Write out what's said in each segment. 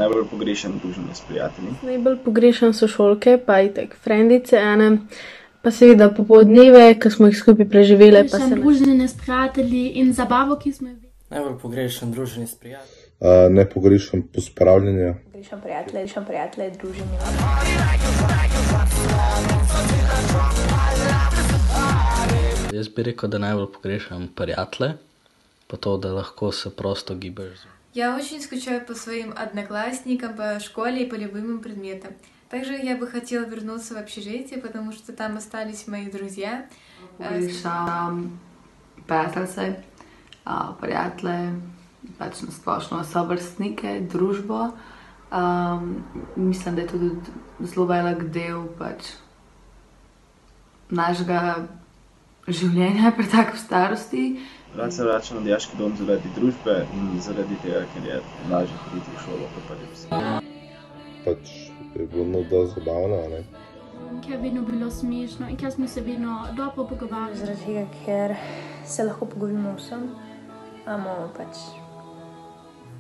najbolj pogrešam druženje s prijatelji? Najbolj pogrešam sošolke, pa itak frendice, ene. Pa seveda popoldneve, ki smo jih skupaj preživele. Pogrešam druženje s prijatelji in zabavo, ki smo jo imeli. Najbolj pogrešam druženje s prijatelji. Ne pogrešam pospravljanja. Pogrešam prijatelje, druženje. Jaz bi rekel, da najbolj pogrešam prijatelje, pa to, da lahko se prosto gibaš. Я очень скучаю по своим одноклассникам, по школе и по любимым предметам. Также я бы хотела вернуться в общежитие, потому что там остались мои друзья. Pogrešam prijatelje, prijatelje, pač na splošno sovrstnike, družbo. Mislim, da je tudi zelo velik del pač našega življenja pri taki starosti. Rad se vračam na dijaški dom zaradi družbe in zaradi tega, ker je lažje hoditi v šolo, kot pa res. Pač je bilo dosti zabavno, ne? Ker je vedno bilo smešno in ker smo se vedno dobro pogovarjali. Zaradi tega, ker se lahko pogovorimo vsem, imamo pač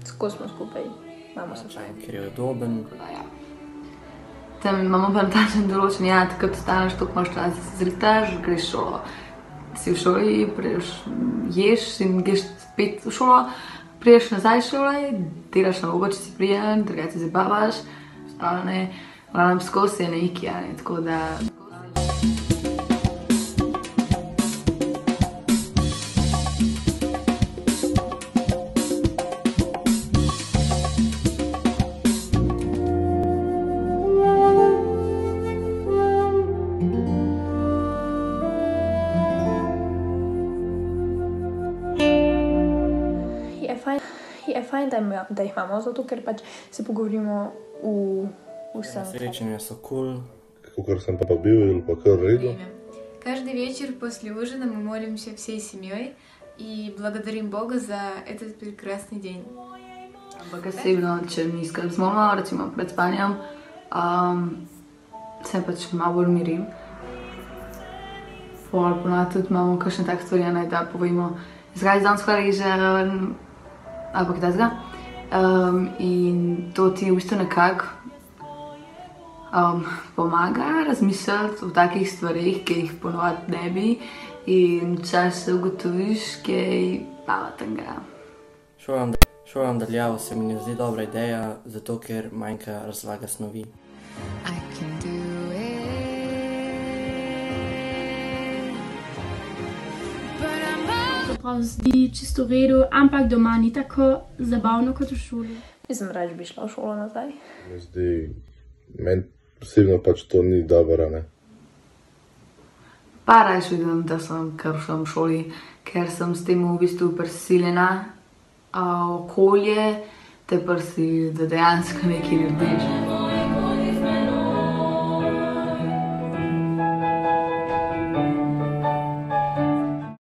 skozi smo skupaj, imamo se fajn. Ker je udoben. Tam imamo pa natančen določen jad, ko staneš, toliko imaš čas, se zritaš, greš v šolo. Si v šoli, ješ in greš spet v šolo, priješ nazaj v šolo, delaš na oba, če si prijen, drugače se zabavaš, nam skozi je neki, tako da... Je fajn, da jih imamo, zato ker pač se pogovorimo v vsem. Srečanja so cool. Kakor sem pa bil, je pa kar redo. Каждый вечер после ужина мы молимся всей семьей и благодарим Бога за этот прекрасный день. Ampak osebno, če mi skrb zmorno, recimo pred spanjem, se pač malo bolj mirim. Ponavadi tudi imamo kakšne take stvari, da povemo, zakaj danes hvaleža, ali pa kdaj zga. In to ti v bistvu nekako pomaga razmišljati o takih stvarih, ki jih ponovadi ne bi, in včasih ugotoviš kaj pametnega. Šola nadaljavo se mi ne zdi dobra ideja, zato ker manjka razlaga snovi. Čeprav zdi čisto v redu, ampak doma ni tako zabavno kot v šoli. Mislim, raje bi šla v šolo nazaj. Meni posebno pač to ni dobro, ne? Pa raje vidim, da sem kar v šoli, ker sem s tem v bistvu prisiljena okolje, te prisili, da dejansko nekaj narediš.